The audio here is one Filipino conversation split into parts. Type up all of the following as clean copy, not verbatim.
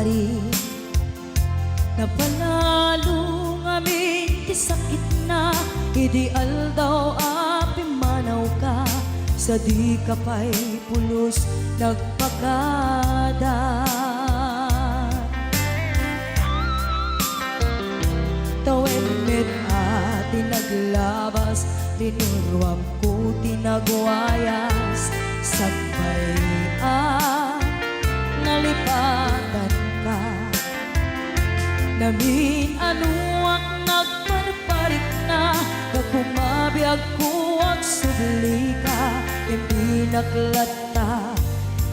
pari napanalo ngamin ti sakit na ideal daw api manaw ka sa di ka pa'y pulos nagpakada. Tawen met ati naglabas linurwam ko tinagwayas sagbay nalipatan ka namin anuak nagparparik na kakumabiyag ko at subli ka hindi naklata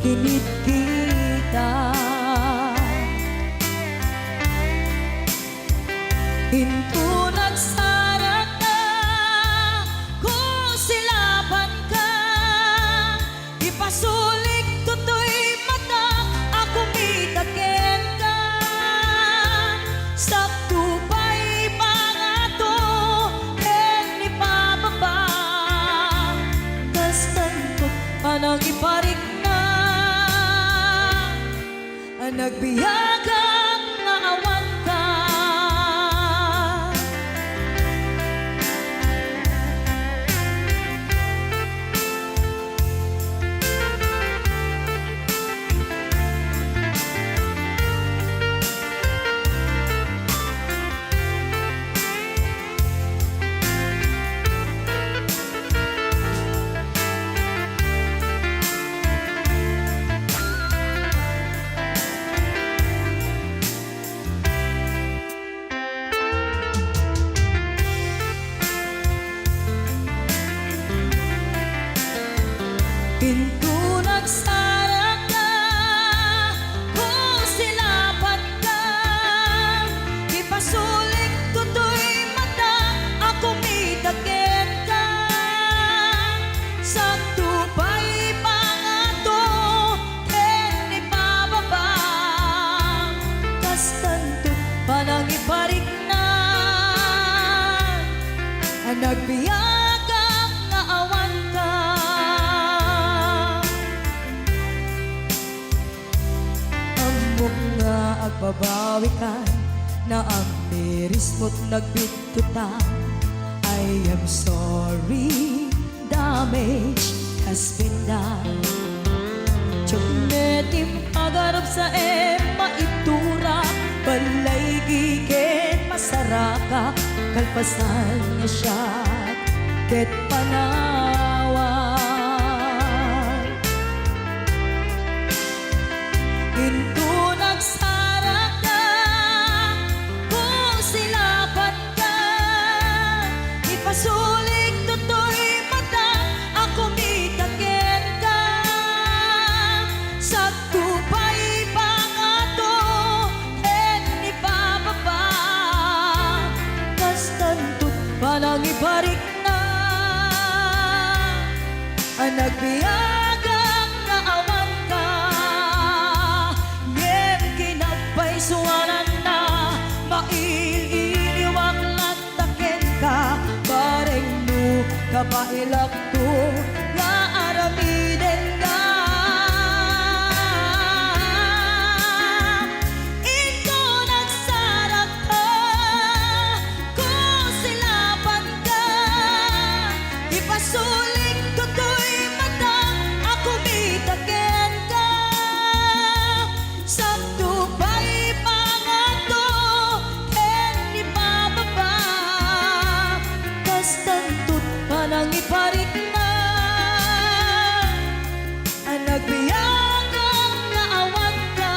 kinit kita hinto nagsara ka kung silaban ka ipasulik tutoy mata ako mitaken ka sakto pa'y pangato ken ni pababa kastan ko panang iparik na ang nagbiyagang nga awan ka. Pinto nagsara ka kung silaban ka ipasulik tutoy mata ako mitaken ka sakto pa'y pangato ken ni pababa kastanto panang iparik na ang nagbiyagang nga awan ka. Nga agbabawi ka na ang miris mo't nagbitutan I am sorry, damage has been done. Tiyognetim agarap sa maitura balay giken masaraka kalpasan niya siya ket panawan into nagsara ka kung silaban ka ipasulik tutoy mata ako mitaken ka sakto pa'y pangato ken ni pababa kastantot panang ibarik na ang nagbiyagang nga awan ka ngem kinagpaisuanan na maililiwag lantaken ka bareng no kabailak to nga aramiden ka ito nagsarap ka kung silaban ka ipasulik tutoy mata ako mitaken ka sakto pa'y pangato ken ni pababa kastantot panang iparik na ang nagbiyagang nga awan ka.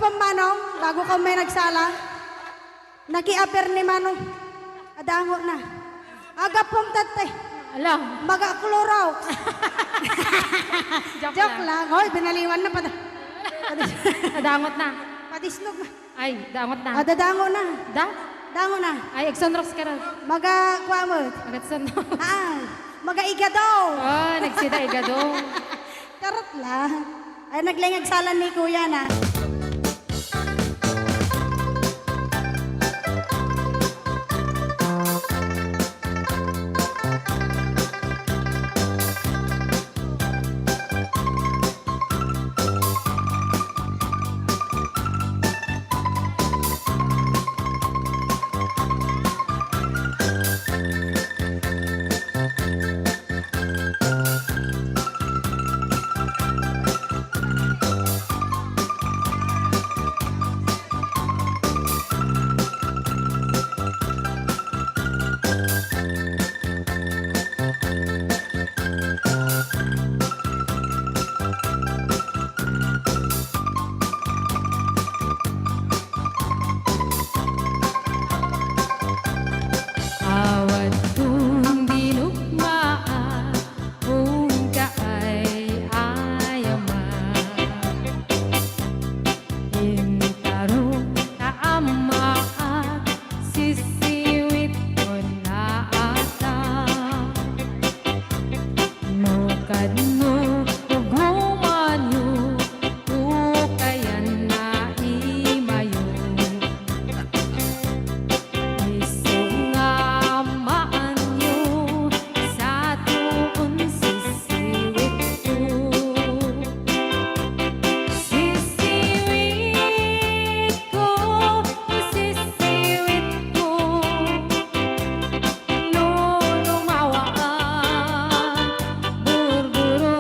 pang manong, bago ka may nagsala. Naki-aper ni manong. Adango na. Aga pong tate. Alam. Maga-klorow. Joke, Joke lang. Hoy, binaliwan na pa. Nadangot na. Padisnog na. Ay, dangot na. Dadango na. Da? Dango na. Ay, Exonrox ka rin. Maga-kwamot. Agad son. Maga-igadaw. Oh, nagsida igado. Karot lang. Ay, naglingag salan ni kuya na. Awat kong dinugmaan kung kaay ayaman. Hintarong kaama at sisiwit ko na ata. Nukad mo humanyo ukayan na imayo. Isong amaan niyo sa tuon sisiwit ko. Sisiwit ko, sisiwit ko. No lumawaan, burburon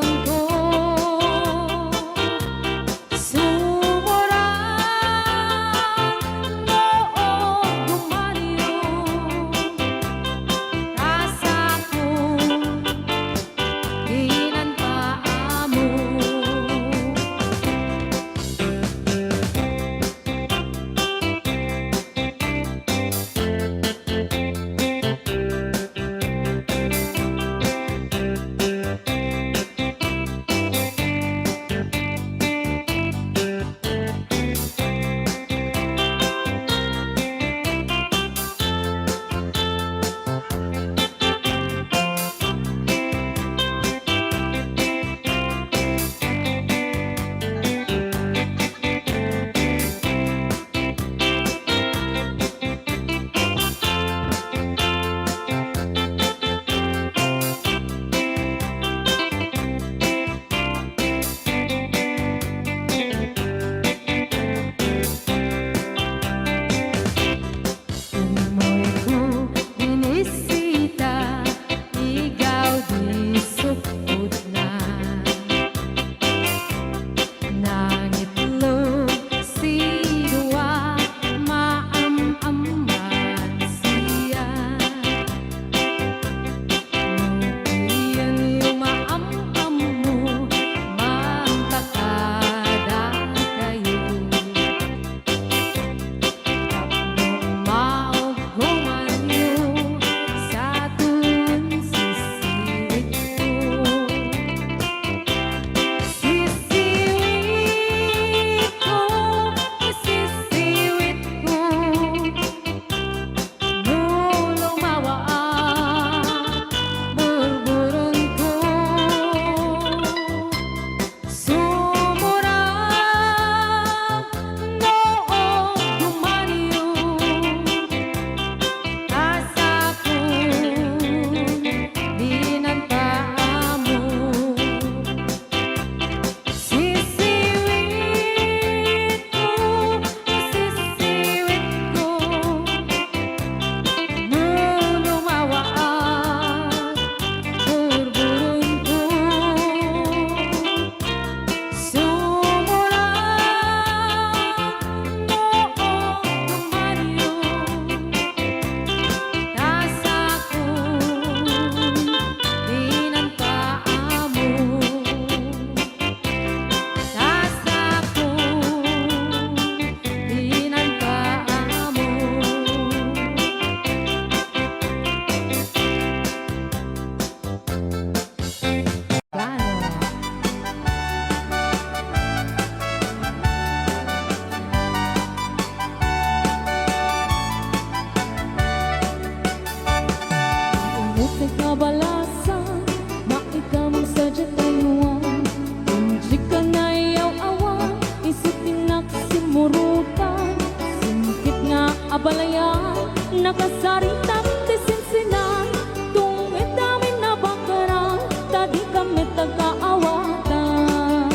tagkaawatan.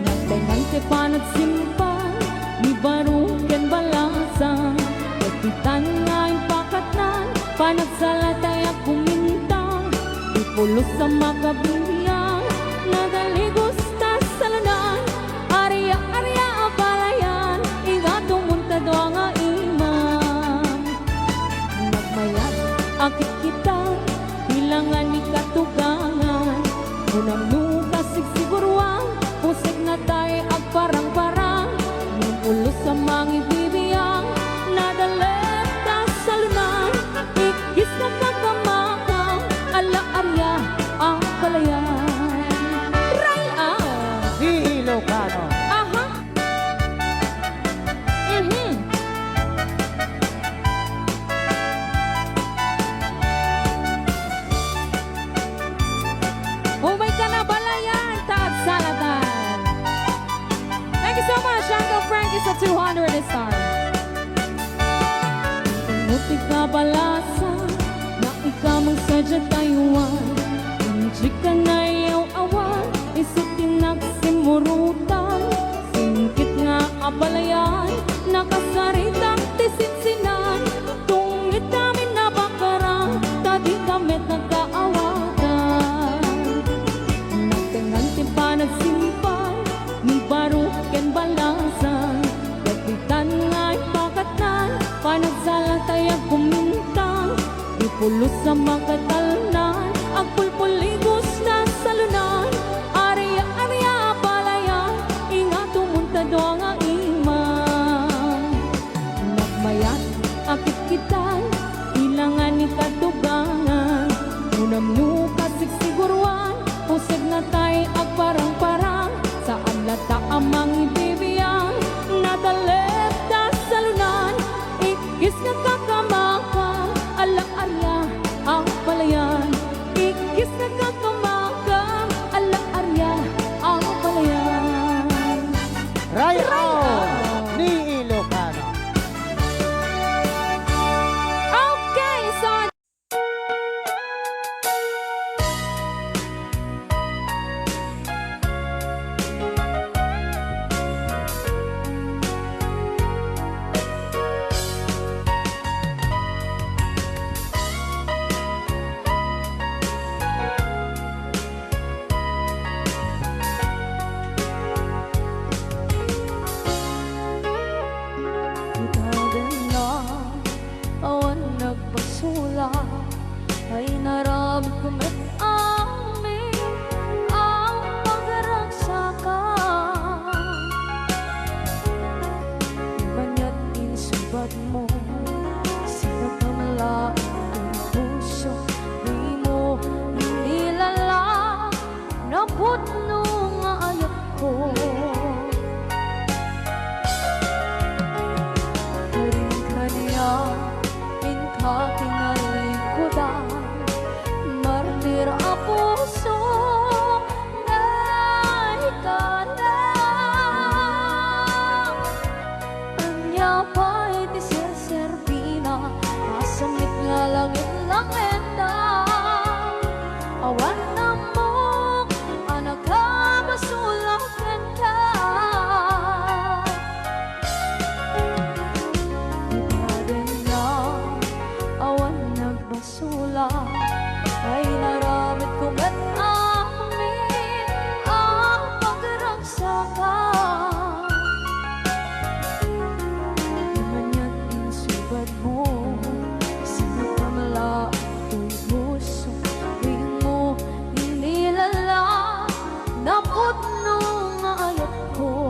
Nagtengan te panat simpan, ni baruken balasan. Kapitan nga impakatan, panagsalatay at kumintang. Ipulos sa makabiyang, nadaligos ta sa lanan. Arya-arya apalayan, ingatong muntado nga imam. Nagmayat, akit kita, hilangan ni katugangan. Unang nuka sigsiguruan, pusik na tayo ag parang-parang. Nupulos sa mga ibibiyang, nadalit ta sa lunan. Ikis na kakamakang, ala-arya ang palayan. Ray Ilocano. Aha. Mhm. Humay ka na balayan, taag salatan. Thank you so much, Uncle Frankie sa 200 star. Inutik ka balasa, na ikaw mong sadya tayuan. Hindi ka na iyaw awan, isutin nagsimurutan. Singkit nga abalayan, nakasaritang tisinsinan. Tungit kami na bakara, tadi kami nagkaawatan. Nagtengan timpa nagsimpan, ni baruken balasan. Kapitan nga ipakatan, panagsalatay at kumintang. Ipulos sa makatalnan, ang pulpuligos na salunan. Arya-arya palayan, ingato muntado nga imam. Nagmayat, akit kitan, ilangan ni katugangan. Unam nuka sigsiguruan, pusig na tayo ag parang-parang. Saan lata amang ibibiyang, nadalip ta sa lunan. Ikis na kakamakang, ala-arya ang palayan. Ikis na kakamakang, ala-arya ang palayan. Rayon ni Ilocano. Okay, so Ikaw din na awan nagbasula, ay naramit ko met amin ang pagragsakan. Banya't insubat mo, sinagkamala ang puso. Di mo inilala, naputno nga ayat ko. Kanya inka tinalikudan, martir a puso na ikanan. Anya pa'y di serservina, masamit nga langit-langit na. Awan na mo, anak ka masulakan ka. Awan nagbasula, ay naramit ko met amin ang pagragsakan. Di man yan insubad mo, sinagkamala ito'y puso. Di mo inilala, naputno nga ayat ko.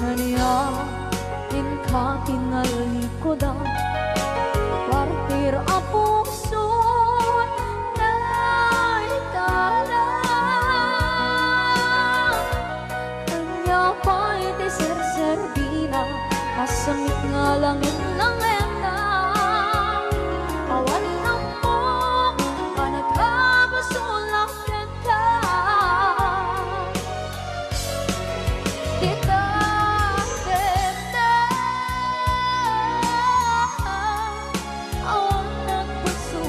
Kanya inka tinalikodan, partir a puso na ikalan. Kanya pa'y di serservina, kasamit nga langit-langit na. Awan na mo, kanagkabasulang ka. Kita awan nagpuso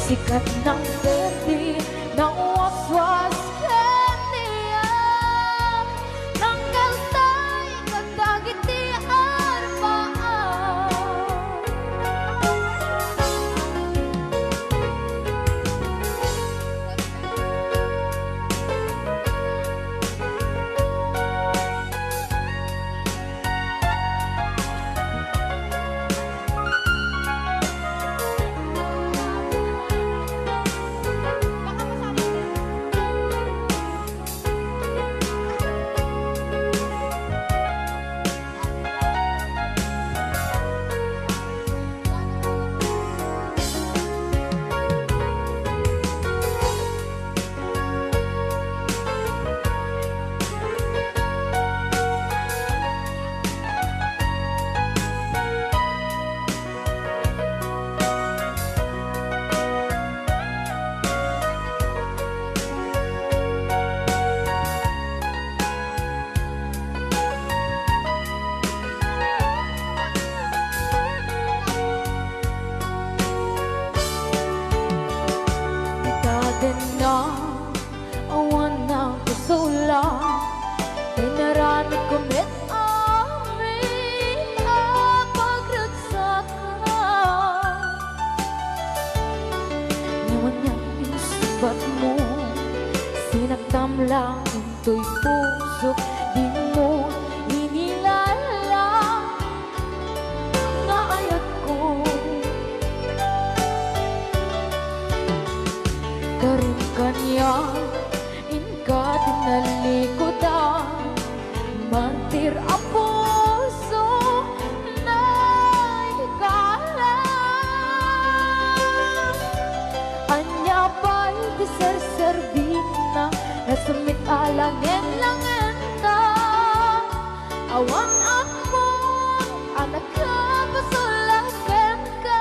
Sikat ng berde ng waswas kaniya ng kaltay katagiti arbaan. Na awan ng kasula ay narami kumit amin ang pagragsakan. Ngayon niyang isubat mo, sinagtam lang into'y puso, di mo inilala nga ayat ko. Karin kanya inka tinalikodan mantir a puso na hikala anya pa'y diserservina nasamit alangin langin na awan ako anak ka pasulakan ka.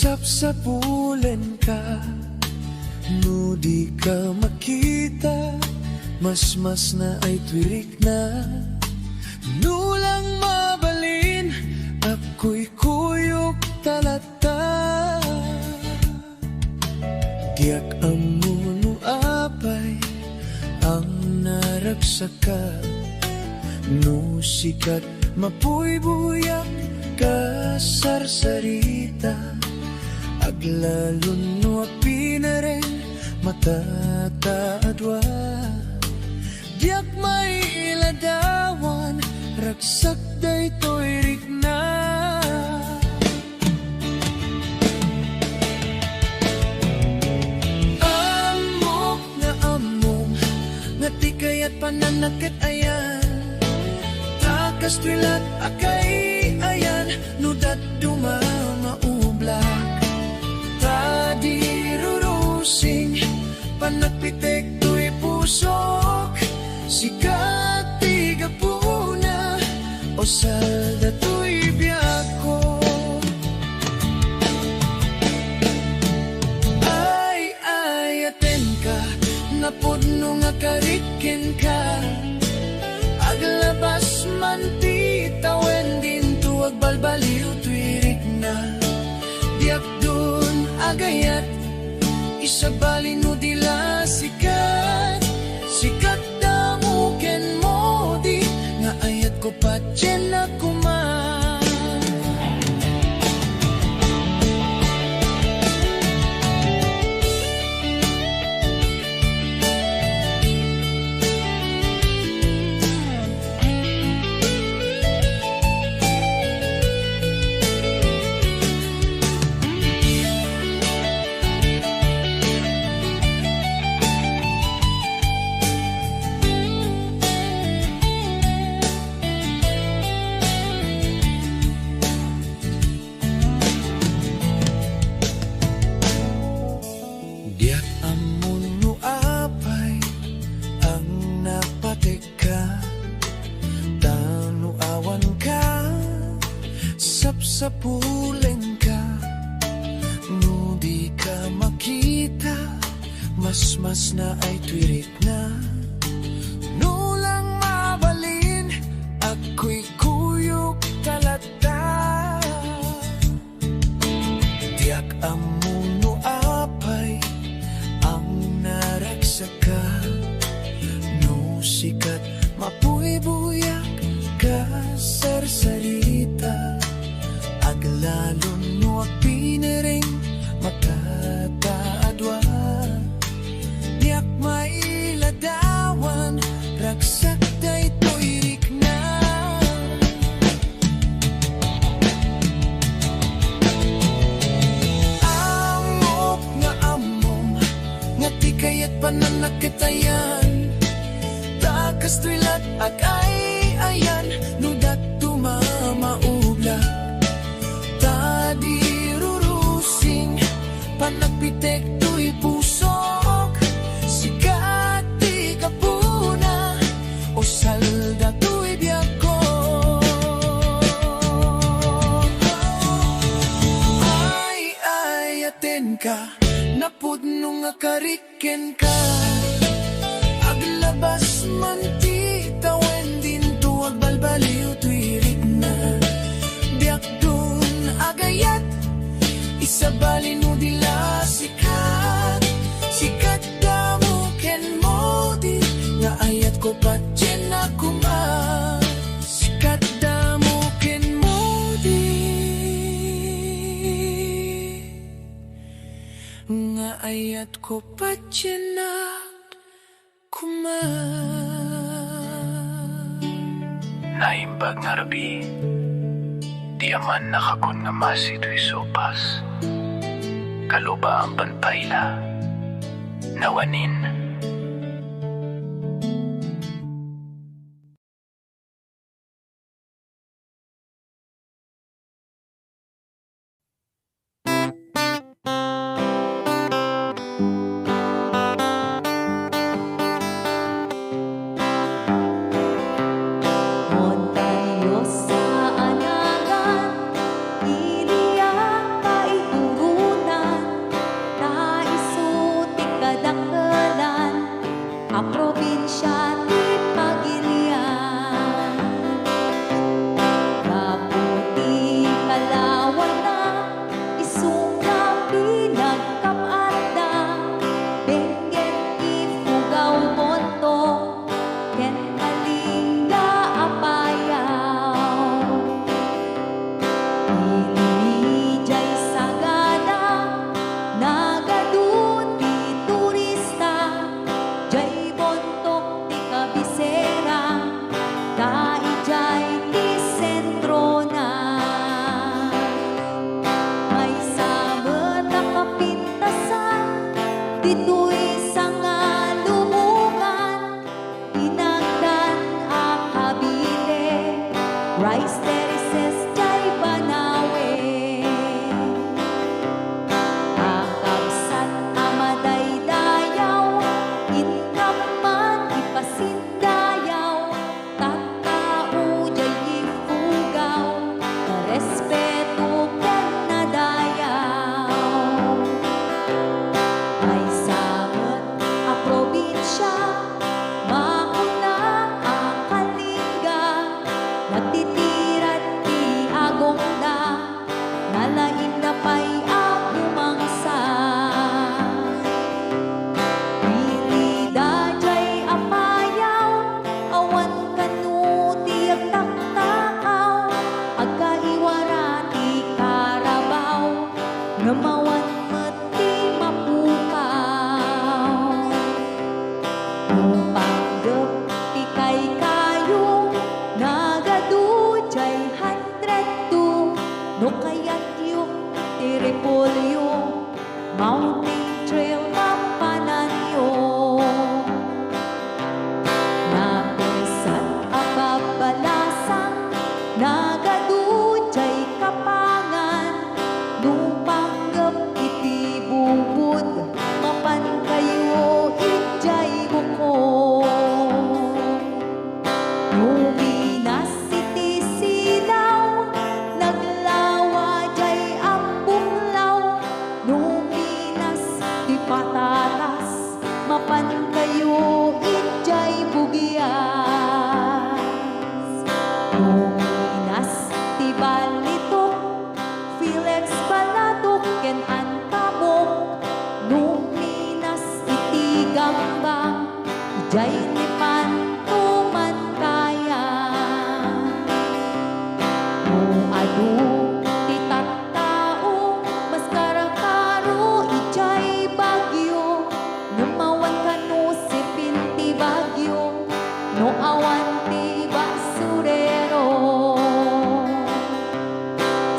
Sapsapulen ka, no di ka makita, mas na ay twirik na. Nulang mabalin, ako'y kuyok talata. Diyak amuno apay, ang naragsaka. No sikat mapuy buyak ka sarsarita. Aglalon no apinaren matataadwa. Diyak may iladawan, ragsak daytoy rigna. Amok nga among, nga di kaya't pananakit ayan. Takas twilat akay ayan, nudat dumamaublak. Tadirurusing, panagpitek to'y pusok. Sikat tigapuna, o salda to'y biyako. Ay, aten ka, napudno nga karikin ka. Aglabas man ti tawen din tuwag balbaliw tuwirik na. Diyak dun agayat, isabali no dila sikat. Sikat damuken mo di, nga ayat ko pa dyan na kuman. Diyak amuno apay, ang napateka. Tanuawan ka, sapsapulen ka. No di ka makita, mas na ay twirik na. Nulang mabalin, ako'y kuyok talata. Diyak amuno apay, ang naragsaka. No sikat mapuy buyak ka sarsarita. Aglalon no apinering makataadwa. Diyak mailadawan, ragsak daytoy rikna. Amok nga amom, nga di kaya't pananakitayan. Takas twilat akay ayan, nudat tumamaubla. Tadirurusing, panagpitek to'y pusok. Sikat di kapuna, o salda to'y biyako. Ay, aten ka, napudno nga kariken ka. Aglabas man ti tawen din tuwag balbaliw tuwirik na. Diyak dun agayat, isabali no dila sikat. Sikat damuken mo di, nga ayat ko pa dyan na kuman. Sikat damuken mo di, nga ayat ko pa dyan na kuman. Naimbag nga rabi, di aman nakakon nga masito'y sopas. Kaluba ang panpayla, nawanin. Montañosa anagan, iniya kaituro. mawan mati mapukaw. Panggap ikay kayo, nagadujay 102, no kayat yung tiripolyo, mountain trail mapanan yun. Napisat ababalasang, nagadujay kapangan, nung panggap iti bubud, mapan kayo ijay buko. Luminas iti silaw, naglawa jay ambunglaw, luminas di patatas, mapan kayo ijay bugyas. Luminas ti balitok, Felix balatok ken antabok, luminas iti gambang, ijay ni pantuman kaya. Adu ti tattao, mas karakaro ijay bagyo, numawan kanu sipin ti bagyo, no awan ti basurero.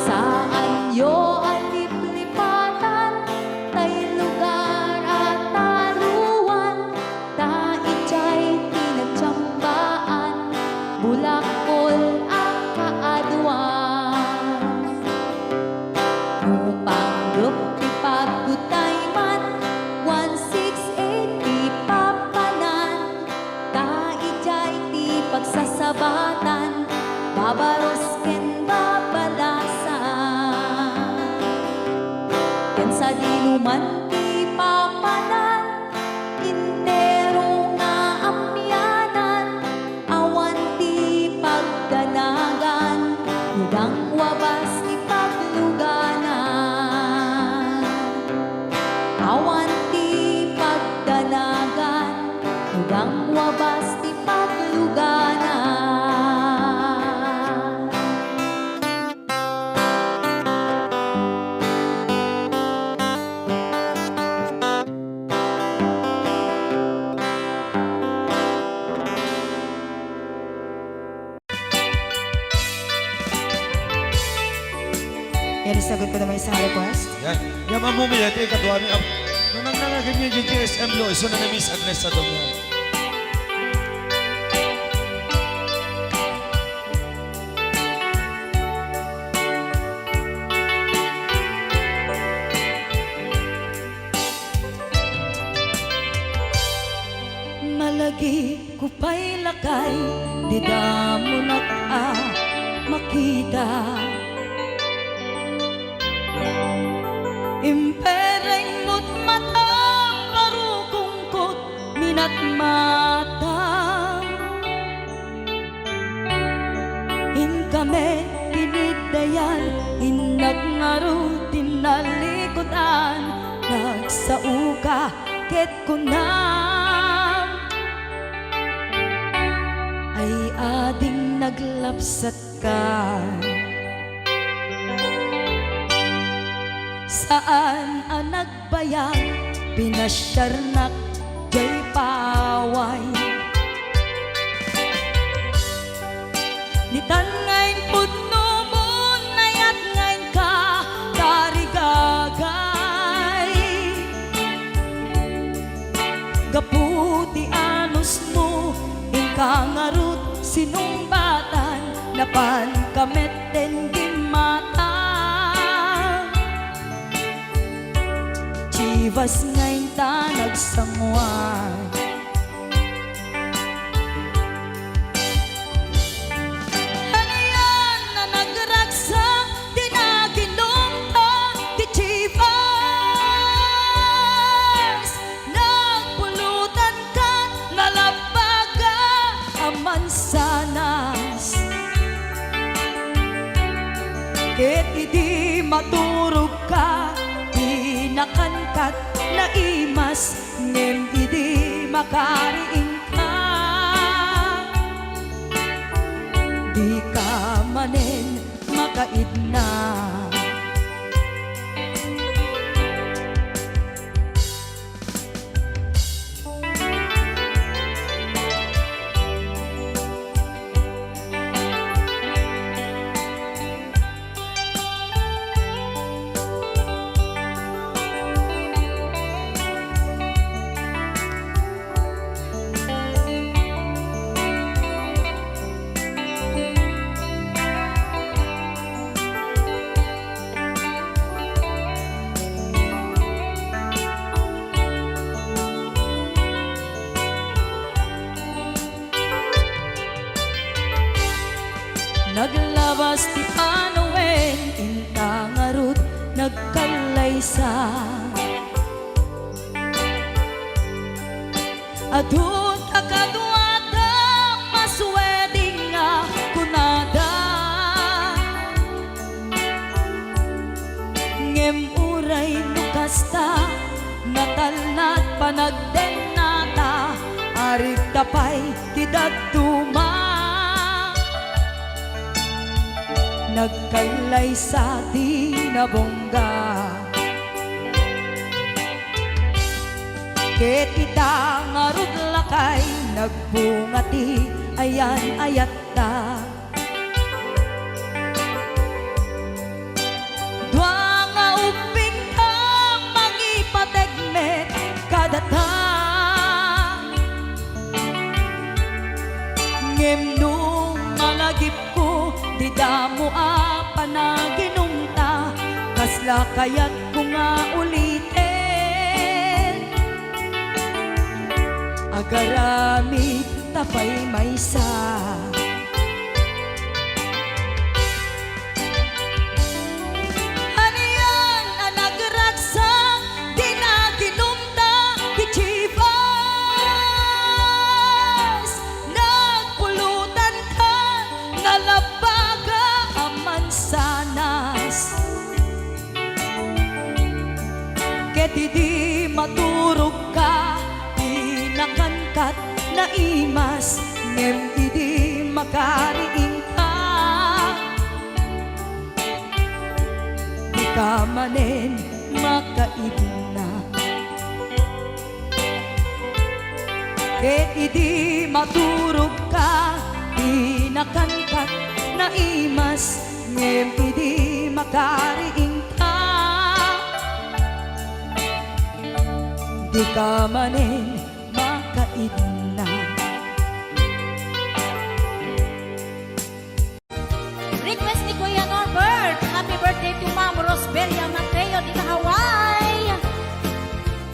Saan yo aliplipatan, tay lugar at taluan, ta ijay tinagtsambaan, bulakol ang kaaduan. Nupanggap ti pagutay man, 168 ti papanan, ta ijay ti pagsasabatan, babaros ken babalasan. Ken sa dinuman ti papanan, intero nga amyanan, awan ti pagdanagan, hidang wabas ti pagluganan. Awan ti pagdanagan, hidang wabas ti pagluganan. Yan, isagot ko naman isang request. Yan. Yan ang mumiyat eh, kadwa ni nung nangnangagin niya yung GSM lo, iso na Miss Agnes sa doon. Malagi ko pa'y lakay, di damo makita. Impereng mo't mata, parukungkot, minat mata. In kami tinigdayan, inagnaro tinalikodan, nagsauka ket kunam. Ay ading naglapsat ka, saan ang nagbayag, pinasyarnak jay paway. Nitan ngayon pudno mo, nayat ngayon ka, tarigagay. Gaputi anos mo, ingkangarut sinumbatan, napan kameten gimata. Chivas ngayon ta nagsangwan, ano yan na nagragsak, di naginom ta, di Chivas. Nagpulutan ka, nalabaga, amansanas. Ket idi maturog ka, nakankat na imas, ngem idi makariing ka. Di ka manen makaidna. maysa adun kakaduada mas wedding nga kunada ngem uray nukasta natalnat panagdenata arik tapay tidagtuma nagkailay sa tinabongga ket ita ngarud lakay nagbungati ayan ayatta dua nga uping ka mangipategmet kadata ngem nung malagip ko di damo a panaginumta kasla kayat ko nga ulitin agaramid tapay maysa aniyan ang nagragsak di na ginumta di chivas nagpulutan ka nalabaga ang mansanas ket di maturog ka di nakangkat na imas ngem idi makariing ka di ka manen makaibna ket idi maturog ka di nakangkat na imas ngem idi makariing ka di ka manen makaibna Request ni Kuya Norbert. Happy birthday to Ma'am Rosbelia Mateo di Hawaii.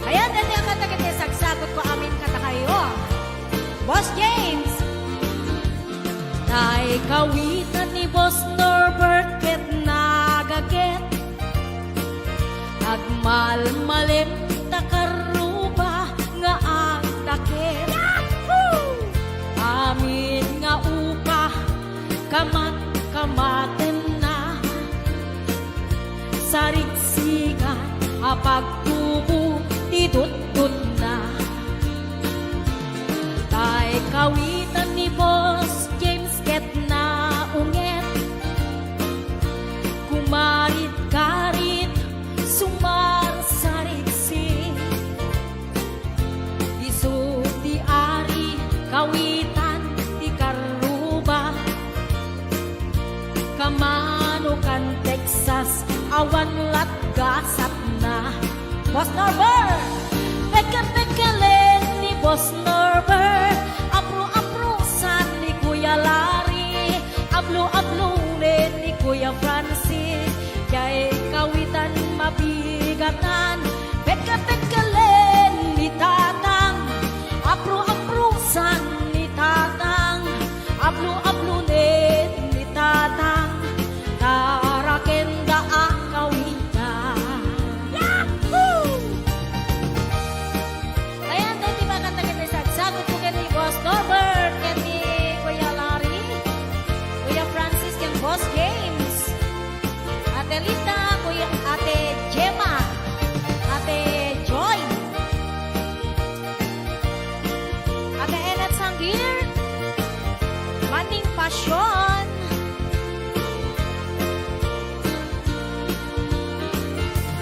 Ayan, dati ang kata-kata sagsagot ko amin kata kayo. Boss James. Tay kawitan ni Boss Norbert ket nagaget. Agmal-malim takaruba nga ang takit. Amin nga upa kamaten na sarigsigan apagtubo idutut na tay kawitan ni Boss James ket na unget kumarit-karit sumar sarigsi isu di ari kawitan di karuba kamanukan Texas awan latgasat na Boss Norbert peka-pekalen ni Boss Norbert apro-aprosan ni Kuya Larry ablo-ablunen ni Kuya Francis kay kawitan mabigatan peka-pekalen ni Tatang apro-aprosan ni Tatang ablo-ablunen ni Tatang tarakenda akawitan. Yahoo! Ayan, dati ba kanta-kanta sagsagot ko kay Boss Norbert, kay Kuya Larry, Kuya Francis, kay Boss James, Ate Lita, Ate Gemma, Ate Joy, Ate Enet Sanggir, Maning Pasyon,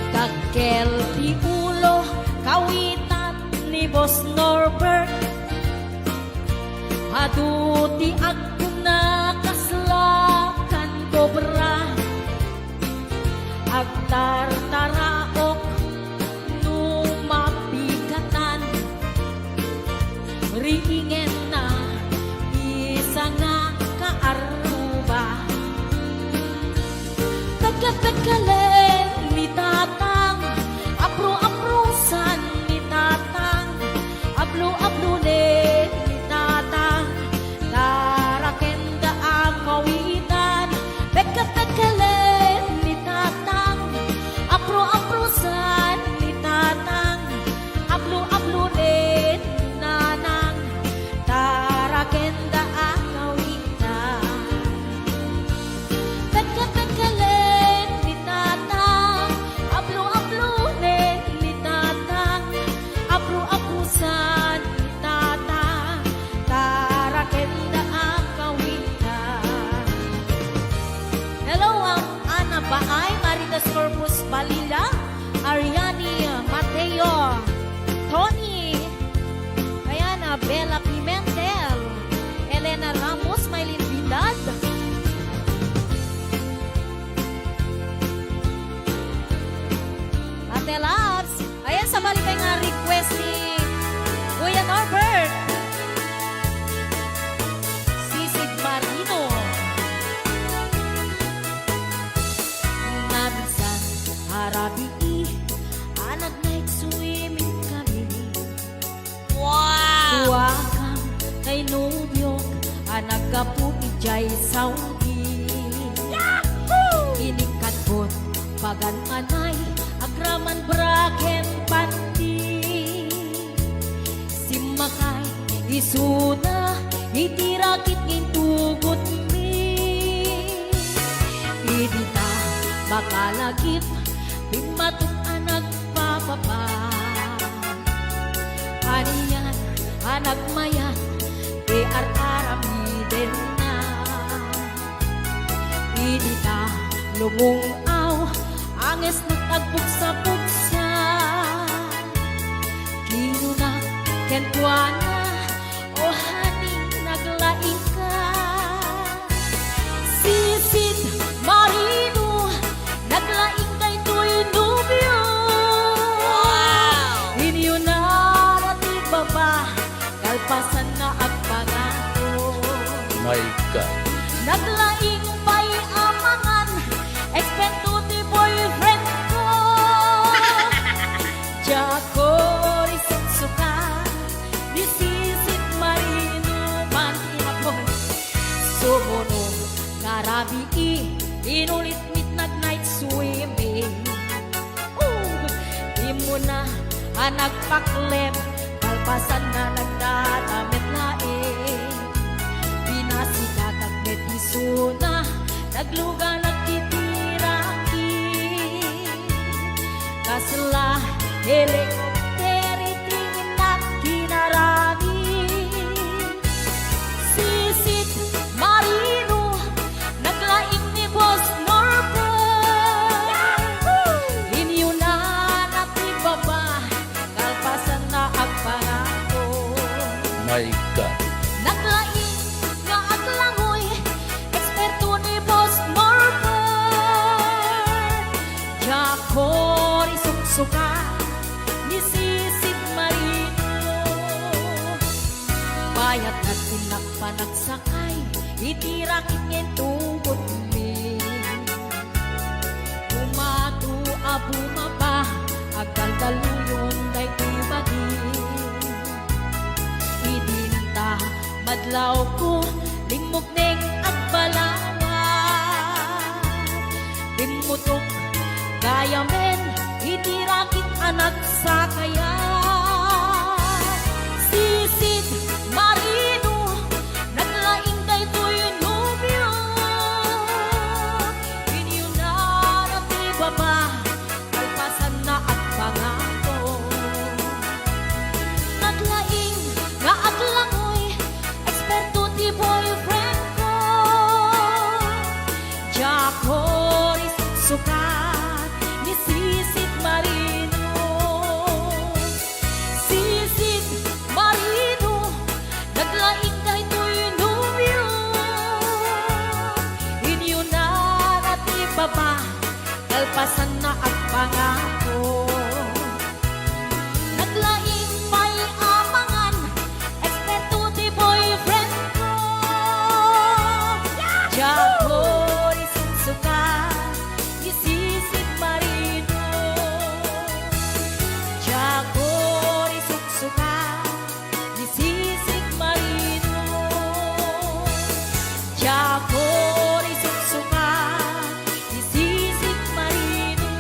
Dagkel ti ulo kawitan ni Boss Norbert adu ti agkuna kaslakan kobra agtartaraok numapigatan riingen na isa nga kaaruba tagkatagkalen ni Tatang apro-aprosan ni Tatang ablo-ablunen ni Tatang tarakenda ang kawitan pagkatagkalen ni Tatang apro-aprosan tinubyok anak gapu ijay Saudi. Inikadbot pagan anay agraman braken panti. Simakay isuna itirakit intugot mi. Idita makalagip bimatok anak papapa. Aniyan anak mayan aramiden na. Idita lumungaw anges nagtagbuksa-buksa. Kinuna kentuana o hani naglaing ka. Sisid marino naglaing kay tuy nubyo. Inyo na rati baba kalpasan na agpangako. My God. Naglaing pa'y amangan eksperto ti boyfriend ko. Jako risuksuka disisit marino man inapon. Sumunong ngarabi inulit midnight night swimming. Di mo na nagpaklem kalpasan na nagdadamit laing. Pinasikat at betisuna nagluga nagtitiraki. Kasla helikopteri tingin at kinarami. Sisit marino naglaing ni Boss Norbert. Inyo na natibaba kalpasan na agpangako. My God. Naglaing nga aglangoy eksperto ni Boss Norbert. Jako risuksuka ni Sisid Marino. Bayat na tinakpanagsakay itirakit ngayon tungkot mi. Umatu abumaba agal daluyon day ibagin. Idinta madlaw ko limok neng agbalawa. Bimutok gaya men itirakit anak sa kaya. Sisid marino naglaing kay tuy nubyo. Inyo na natibaba kalpasan na at pangako. Naglaing nga aglangoy eksperto ti boyfriend ko. Jako risuksuka ni Sisid Marino. Sisid Marino naglaing kay tuy nubyo. Inyo na natibaba kalpasan na at pangako. Naglaing pa'y amangan eksperto ti boyfriend ko. Jako risuksuka ni Sisid Marino. Jako risuksuka ni Sisid Marino. Jako risuksuka ni Sisid Marino.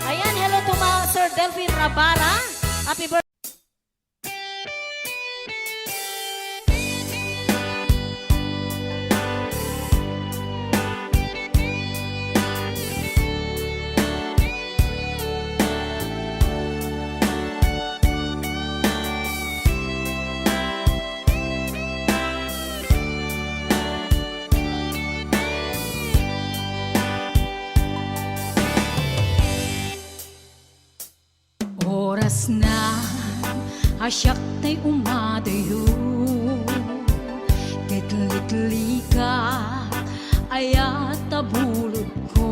Ayan, hello to mga Sir Delphine Rabara. Happy birthday. Oras na asyak ta'y umadayo. Kitli-kitli ka ayat tabulod ko.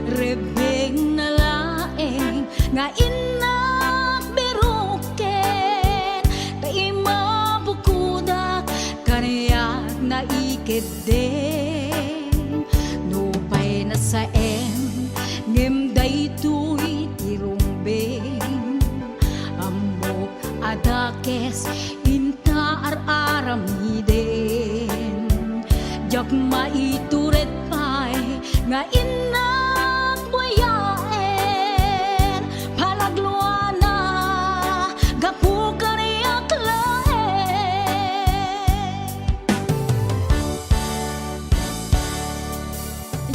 Rebeng na laeng nga inak biruken. Ta'y mabukudak kanayak na ikideng. Nupay na sa ngimday tuy tirumbeng. Amok adakes inta ar Jak maituret pa'y nga inak buyaen palagluana gapu kaniyak laen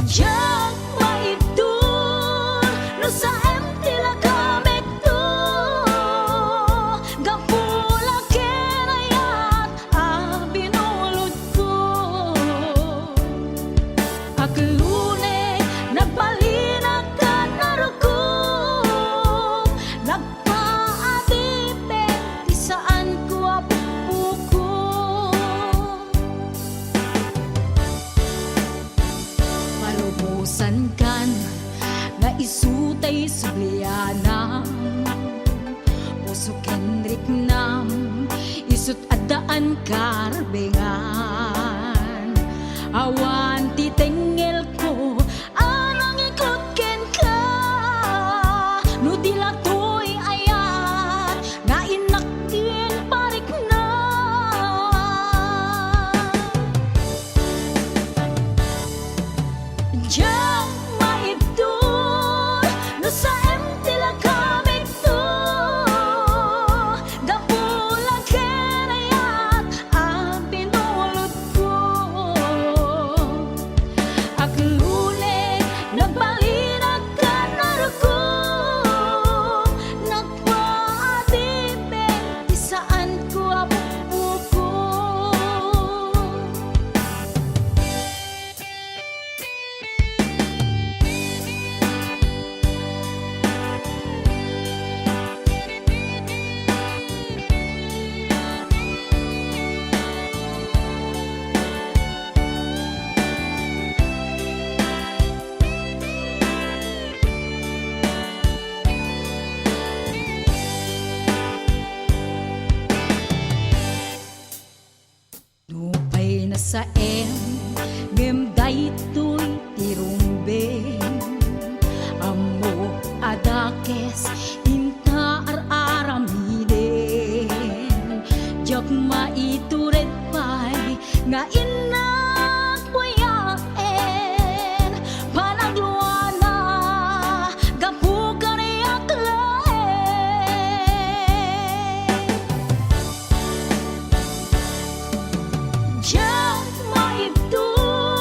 Jak maitur no sa tila kamek to gapula kenayat binulod ko aklune nagbalinag ka naruko nagpaadipe di saan ko apuko malubusan kan na isutay sublianam puso Kendrick nam isut adaan karbengan awan titengel ko anang ikot ken ka no dila to'y ayat nga inakin parik na Diyan maibdur no sa tila kamig to gapula kenayat binulod ko aklune nagbalinag ka naruko nagpaadipe di saan ko apupuko Nupay na sa ngem daytoy tirumbeng amo adakes inta araramiden jak maituret pa'y nga inak buyaen panagluana gapu kaniyak laen Jak maibdur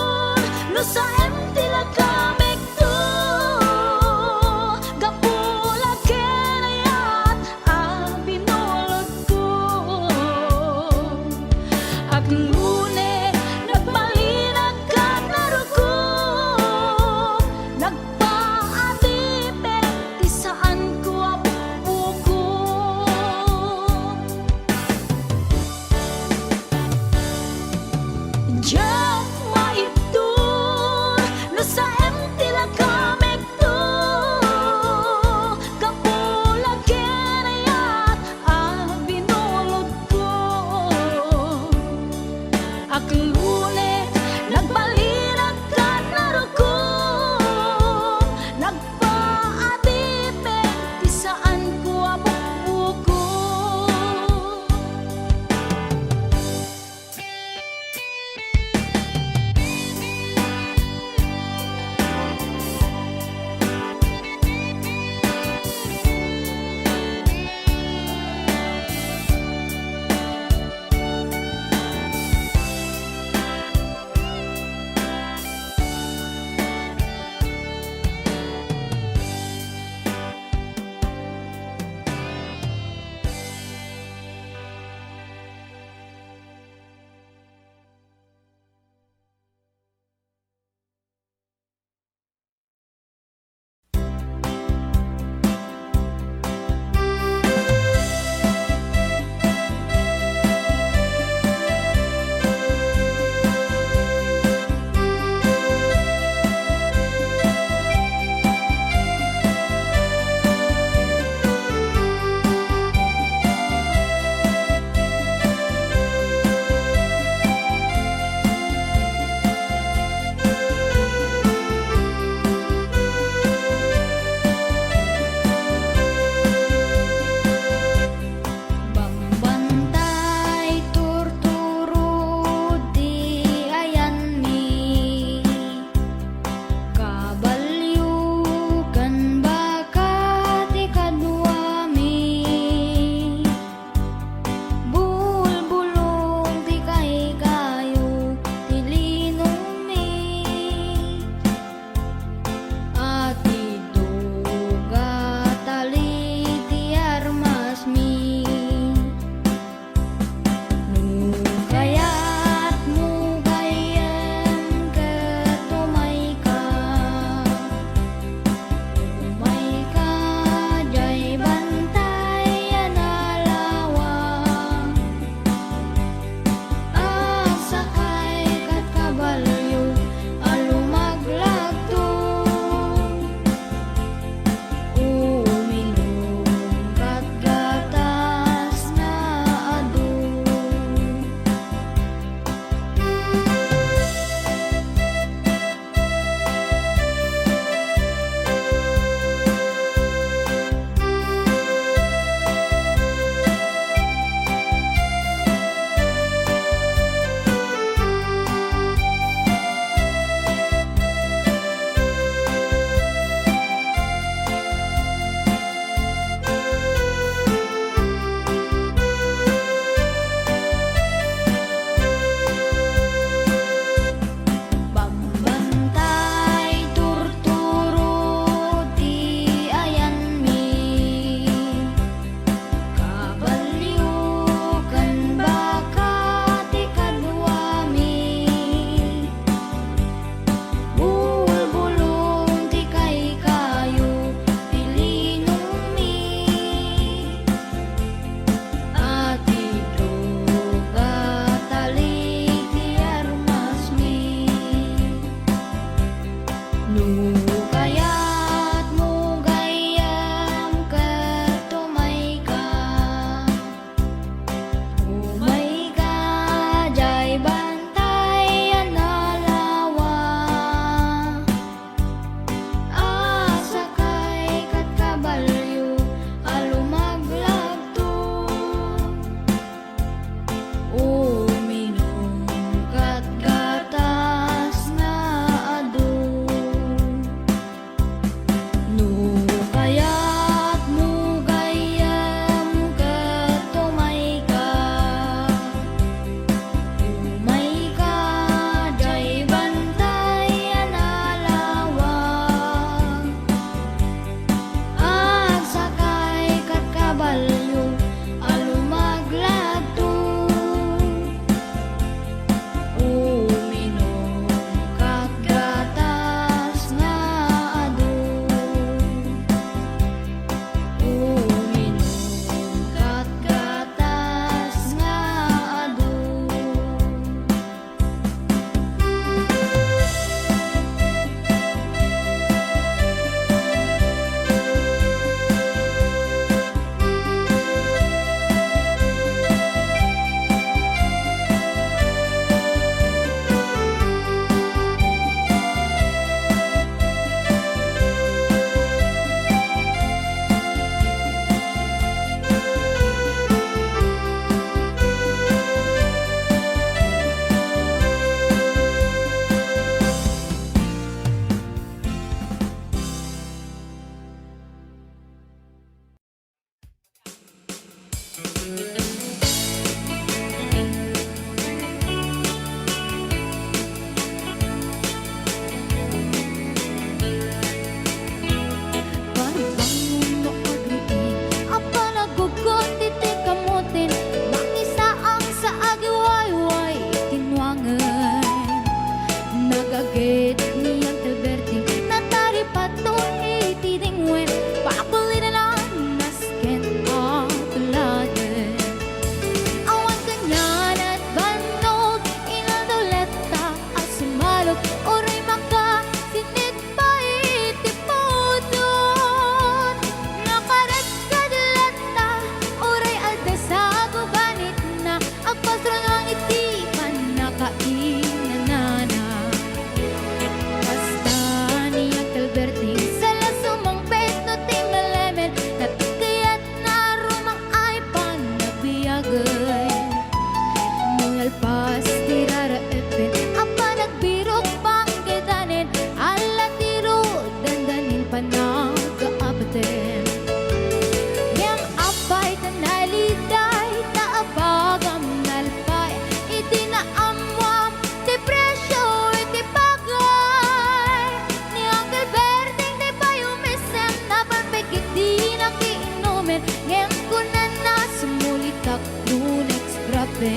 moment ngayon ko na nasumulitak lunex grabe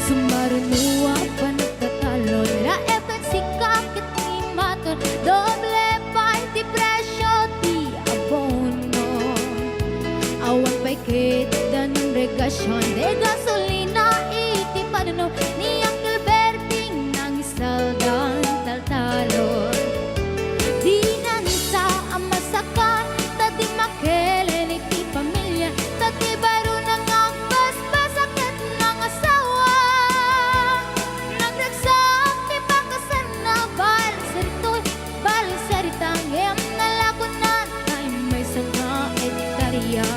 sumarunua pa nagtatalo la efek si kakit ni maton doble pa di presyo di abono awan pa'y kita ng regasyon de gasolina iti panuno ni Uncle Berting nang isaldan taltalon di na nisa ang masakan tadi makelen iti pamilya tadi baro nang ang basbasakit ng asawa nagdagsak ni bakasan na balisaritang em nalakunan ay may sanga etarya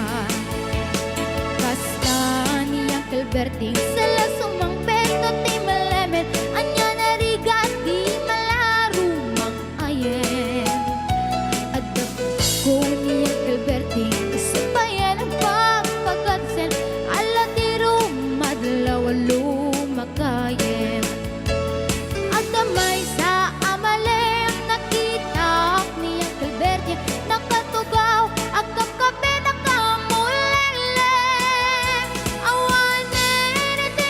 basta ni Uncle Berting sila sumang peto ti malemen anya narigat di malarumang ayen adap ko ni Uncle Berting isabayan ang pagpagkansen ala ti rumadlaw lumakayen at damay sa amalem nakita ni Uncle Berting nakatugaw agkakape nakamulele awanin iti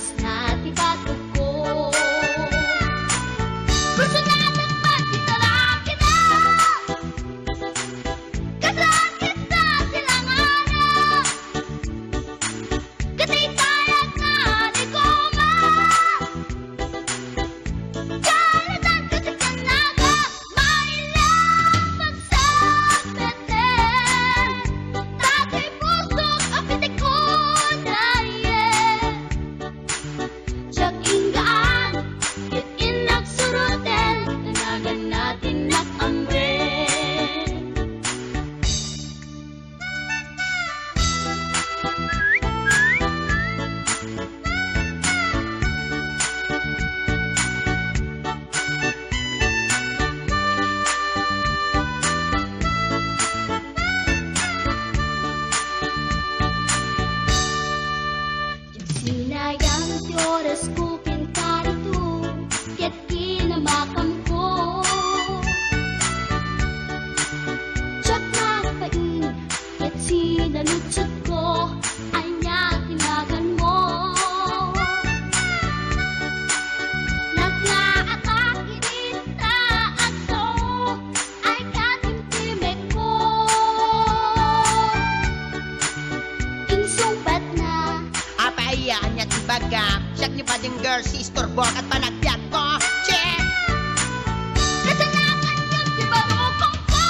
Diyos na di batog ko. Gusto natin magtitara kita, kasaan kita silanganan, katitayag na di ko ma. Kalatan kasi kanaga, mailang magsabete, dati pusok ang pitik ko na yeah. Siyak inggaan, yun inagsurutin, tanagan natin nakamre. Sinayang ti oras ko pintarito, ket kinamakam ko. Tiyak napain, ket sinalutsot ko, anya tinagan mo. Naglaatake dita ato, ay katimtimek ko. Insumbat na Apayaan niya tibaga, siyak ni bading girl, sister boy at panagbiag ko. Check! kasalanan yun, di ba upang ko?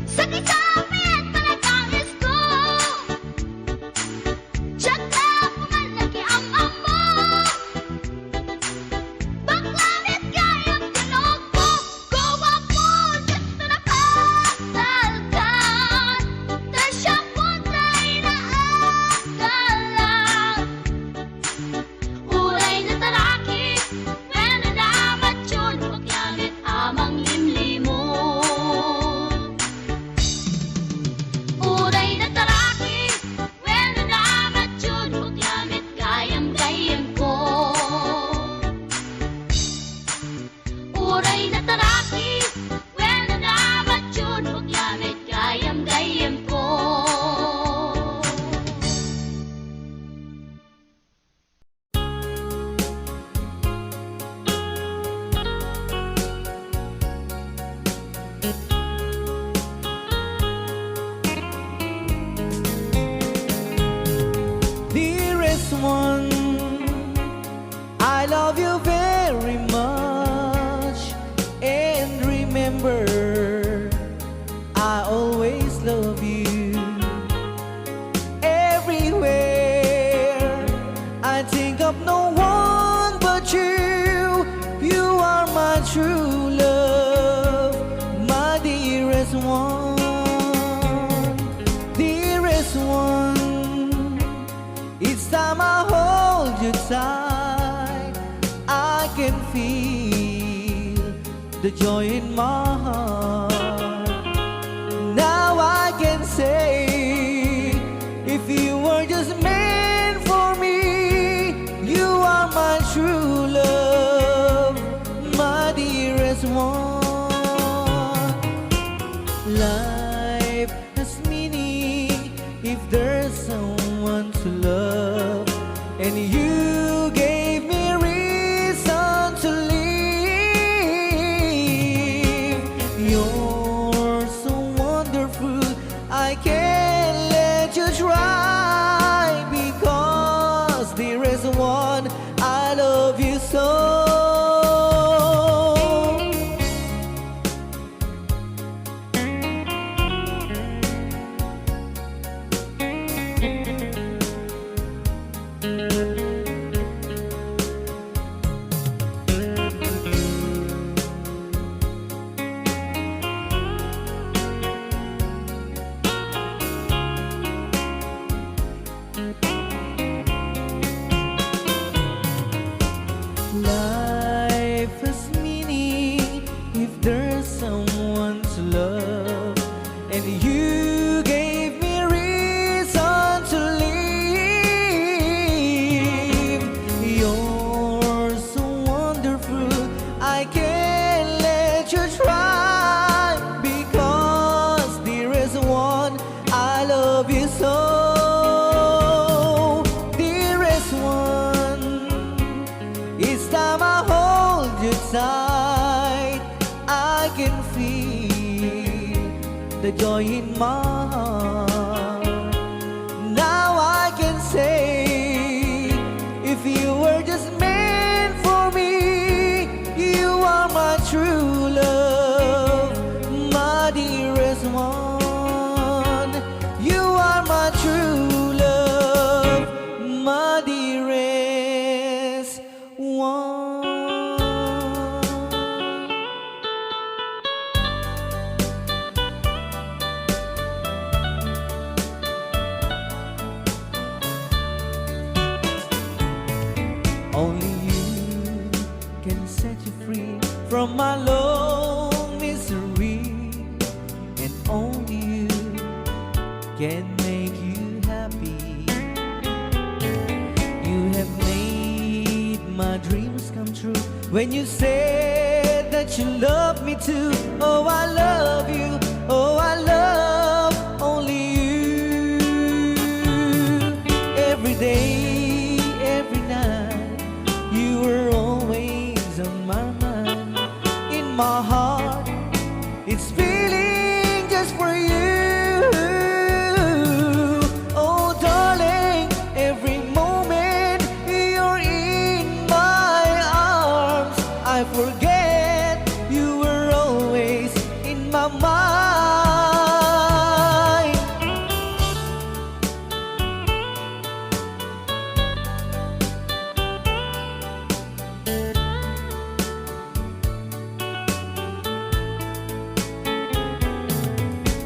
Sa kisapit, panagangis ko. Tiyak na pumalaki ang amo. Baklanit kayang tinog mo. Gawa po, dito na pasalkan. Tasya po tayo na agalan. Uray na talaki, when namat yun, maglamit amang limlimo. Uray na talaki, when namat yun, maglamit gayam-gayam ko. Uray na talaki, when namat yun, maglamit gayam-gayam ko. Dearest one, I love you very much. And remember, I always love you. Everywhere, I think of no one but you. You are my true love, my dearest one. Dearest one, each time I hold you tight, I can feel the joy in my heart. Now I can say, if you were just meant for me, you are my true love, my dearest one. Life has meaning if there's someone to love, and you gave me reason to live. You're so wonderful, I can't let you try, because there is one, I love you so. inside, I can feel the joy in my heart. Now I can say, if you were just meant for me, you are my true love, my dearest one. You are my true love, my dearest one. Only you can set you free from my long misery, and only you can make you happy. You have made my dreams come true when you said that you love me too. Oh, I love you. Oh, I love only you. Every day, every night, you were always on my mind. In my heart, it's feeling just for you. Oh, darling, every moment you're in my arms, I forget you were always in my mind.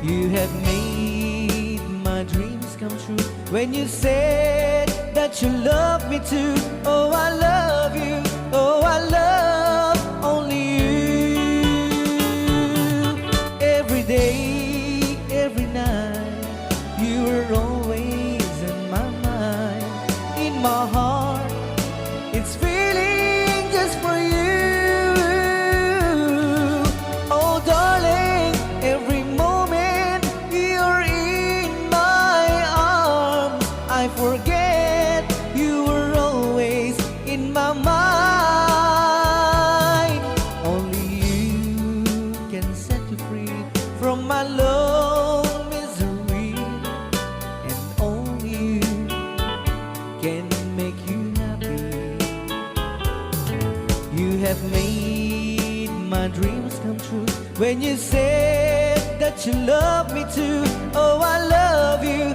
You have made my dreams come true when you said that you love me too. Oh, I love you. Oh, I love only you. Every day, every night, you were always in my mind. In my heart, it's feeling just for you. Oh, darling, every moment you're in my arms, I forget you were always in my mind. Only you can set you free from my long misery, and only you can make you happy. You have made my dreams come true when you said that you love me too. Oh, I love you.